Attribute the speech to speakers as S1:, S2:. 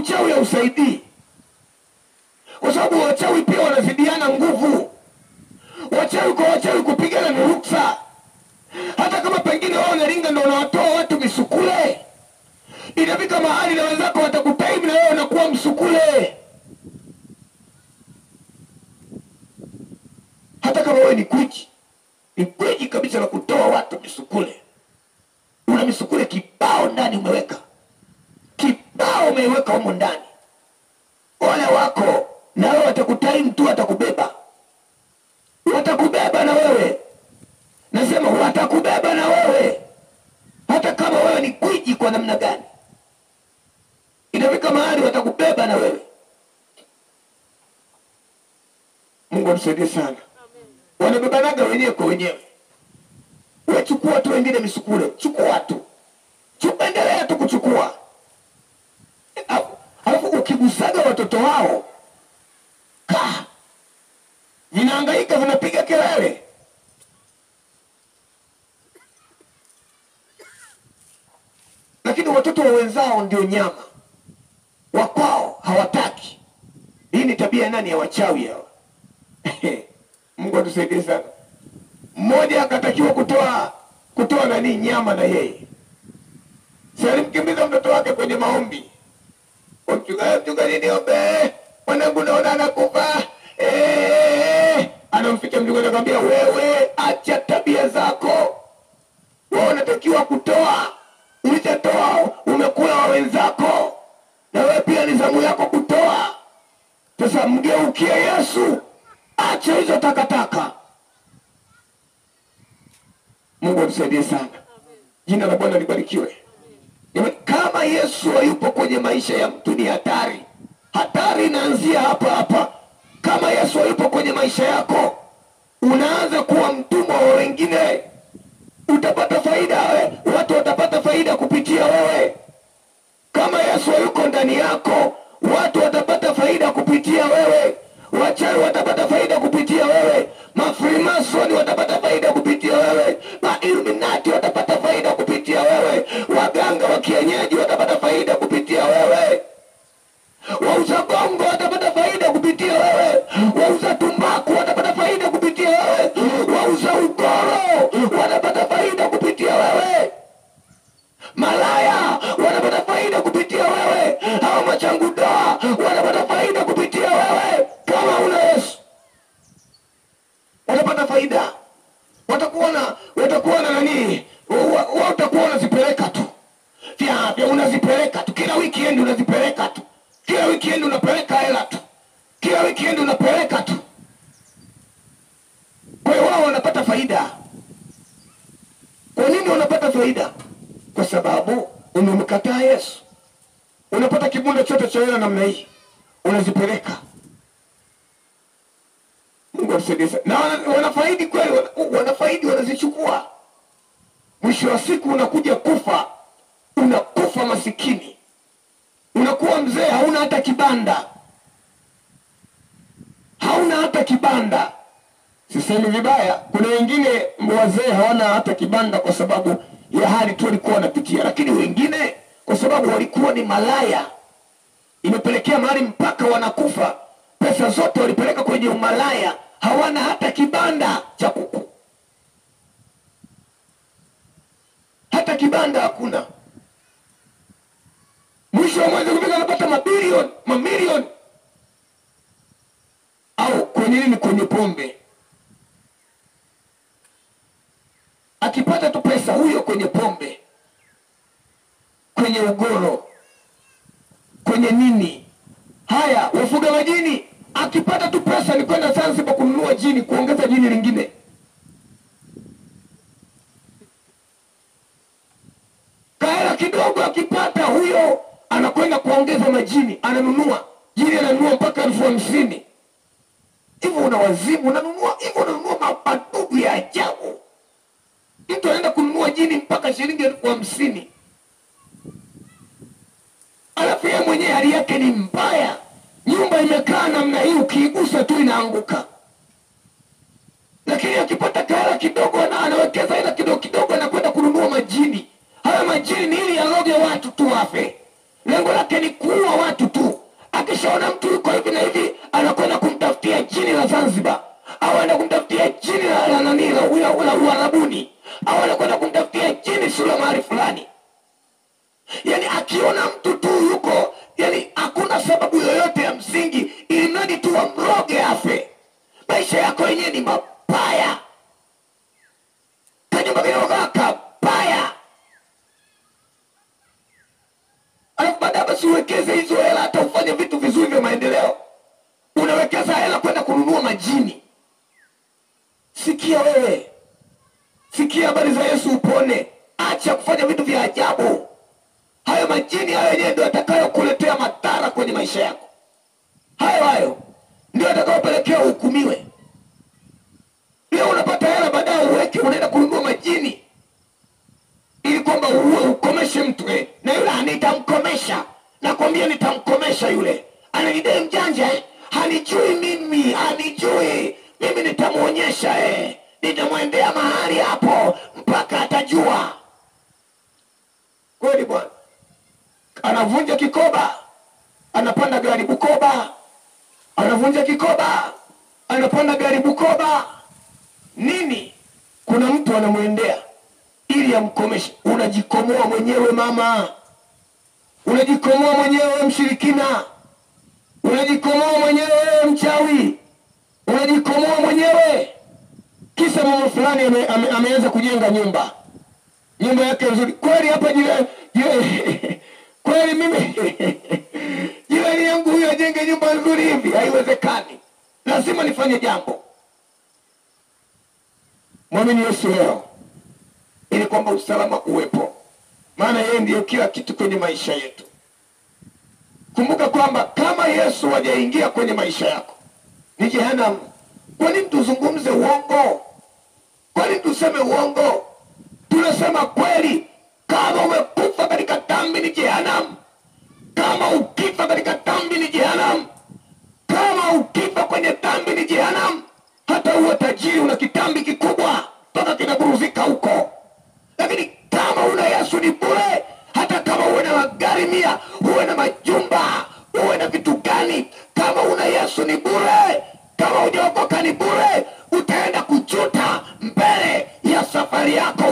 S1: uchawi hausaidii, kwa sababu wachawi pia wanazidiana nguvu. Wachawi kwa wachawi kupigana ni ruksa. Hata kama pengine wao wanaringa ndio wanawatoa watu misukule, inafika mahali na wenzako watakutaimu na wewe unakuwa msukule. Hata kama wewe ni gwiji kabisa la kutoa watu misukule, una misukule kibao ndani umeweka, umeweka humo ndani, wale wako na wewe watakutaimu tu, watakubeba na wewe. Nasema watakubeba na wewe, hata kama wewe ni gwiji kwa namna gani, inafika mahali watakubeba na wewe. Mungu atusaidie sana. Wanabebanaga wenyewe kwa wenyewe. Wewe chukua watu wengine misukule, chukua watu, endelea tu kuchukua. Alafu ukigusaga watoto wao, vinahangaika, vinapiga kelele. Lakini watoto wa wenzao ndio nyama, wakwao hawataki. Hii ni tabia nani? Ya wachawi hao. Mungu atusaidie sana. Mmoja akatakiwa kutoa nani nyama, na yeye alimkimbiza mtoto wake kwenye maombi. Mchungaji niombe, mwanangu naona anakufa. Anamfikia mchungaji akamwambia, wewe acha tabia zako. Wewe unatakiwa kutoa. Ulishatoa, umekula wa wenzako, na wewe pia ni zamu yako kutoa. Sasa mgeukie Yesu, acha hizo takataka. Mungu atusaidie sana. Jina la Bwana libarikiwe. Kama Yesu hayupo kwenye maisha ya mtu ni hatari. Hatari inaanzia hapa. Kama Yesu hayupo kwenye maisha yako, unaanza kuwa mtumwa wa wengine. Utapata faida wewe, watu watapata faida kupitia wewe. Kama Yesu hayuko ndani yako, watu watapata faida kupitia wewe. Wachawi watapata faida kupitia wewe. Mafrimasoni watapata faida kupitia wewe. Illuminati watapata faida kupitia wewe. Waganga wa kienyeji watapata faida kupitia wewe. Wauza bongo watapata faida kupitia wewe. Wauza tumbaku watapata faida kupitia wewe. Wauza ugoro watapata faida kupitia wewe. Malaya watapata faida kupitia wewe. Hawa machangudoa watapata faida kupitia wewe. Kama una Yesu watapata faida. Watakuwa na nani? Watakuwa unazipeleka tu. Vya unazipeleka tu. Kila weekend unazipeleka tu. Kila weekend unapeleka hela tu. Kila weekend unapeleka tu. Kwa hiyo wao wanapata faida. Kwa nini wanapata faida? Kwa sababu umemkataa Yesu. Unapata kibunda chote cha hela namna hii, unazipeleka. Mungu atusaidie. Na wanafaidi kweli, wanafaidi, wanazichukua. Mwisho wa siku unakuja kufa. Unakufa masikini. Unakuwa mzee, hauna hata kibanda. Sisemi vibaya, kuna wengine wazee hawana hata kibanda kwa sababu ya hali tu walikuwa wanapitia, lakini wengine kwa sababu walikuwa ni malaya, imepelekea mahali mpaka wanakufa. Pesa zote walipeleka kwenye umalaya, hawana hata kibanda cha kuku. Hata kibanda hakuna. Mwisho wa mwezi kupika anapata mamilioni. Au kwenye nini? Kwenye pombe. Akipata tu pesa huyo kwenye pombe, kwenye ugoro, kwenye nini. Haya, wafuga majini, akipata tu pesa ni kwenda Zanzibar kununua jini, kuongeza jini lingine. Kaela kidogo akipata huyo, anakwenda kuongeza majini, ananunua jini, ananunua mpaka 50,000. Hivyo una wazimu, unanunua madudu ya ajabu. Mtu anaenda kununua jini mpaka shilingi 50,000. Alafu yeye mwenyewe hali yake ni mbaya. Nyumba imekaa namna hii, ukiigusa tu inaanguka. Lakini akipata kaela kidogo, anawekeza hela kidogo, anakwenda kununua majini. Haya majini ni ili aloge watu tu wafe. Lengo lake ni kuua watu tu. Akishaona mtu yuko hivi na hivi, anakwenda kumtafutia jini la Zanzibar, au anakwenda kumtafutia jini la nani la Uarabuni, au anakwenda kumtafutia jini sio mahali fulani. Yani akiona mtu tu yuko, yani hakuna sababu yoyote ya msingi, ili mradi tu amroge afe. Maisha yako yenyewe ni mabaya, kanyumba kinaokaa kabaya. Alafu baada basi uwekeze hizo hela, hata ufanye vitu vizuri vya maendeleo. Unawekeza hela kwenda kununua majini. Sikia wewe, sikia habari za Yesu upone. Acha kufanya vitu vya ajabu. Hayo majini hayo yenyewe ndio atakayo kuletea madhara kwenye maisha yako. Hayo ndio atakayopelekea uhukumiwe. Leo unapata hela, baadaye uweke unaenda kununua majini ili kwamba ukomeshe mtu. Na yule nitamkomesha, nakwambia nitamkomesha yule. Ananidai mjanja, hanijui mimi, mimi nitamuonyesha. Nitamwendea mahali hapo mpaka atajua. Kweli bwana. Anavunja kikoba, anapanda gari Bukoba. Anavunja kikoba, anapanda gari Bukoba. Nini? Kuna mtu anamwendea ili amkomeshe. Unajikomoa mwenyewe mama, unajikomoa mwenyewe mshirikina, unajikomoa mwenyewe mchawi, unajikomoa mwenyewe. Kisa mama fulani ameanza kujenga nyumba yake nzuri. Kweli hapa kweli mimi jirani yangu huyu ajenge nyumba nzuri hivi? Haiwezekani. Lazima nifanye jambo. Mwamini Yesu leo ili kwamba usalama uwepo, maana yeye ndiyo kila kitu kwenye maisha yetu. Kumbuka kwamba kama Yesu hajaingia kwenye maisha yako ni jehanamu. Kwa nini tuzungumze uongo? Kwa nini tuseme uongo? Tunasema kweli. Kama umekufa katika dhambi ni jehanamu. Kama ukifa katika dhambi ni jehanamu. Kama ukifa kwenye dhambi ni jehanamu. Hata uwe tajiri, una kitambi kikubwa mpaka kinaburuzika huko, lakini kama una Yesu ni bure. Hata kama uwe na magari 100, uwe na majumba, uwe na vitu gani, kama una Yesu ni bure. Kama hujaokoka ni bure. Utaenda kujuta mbele ya safari yako.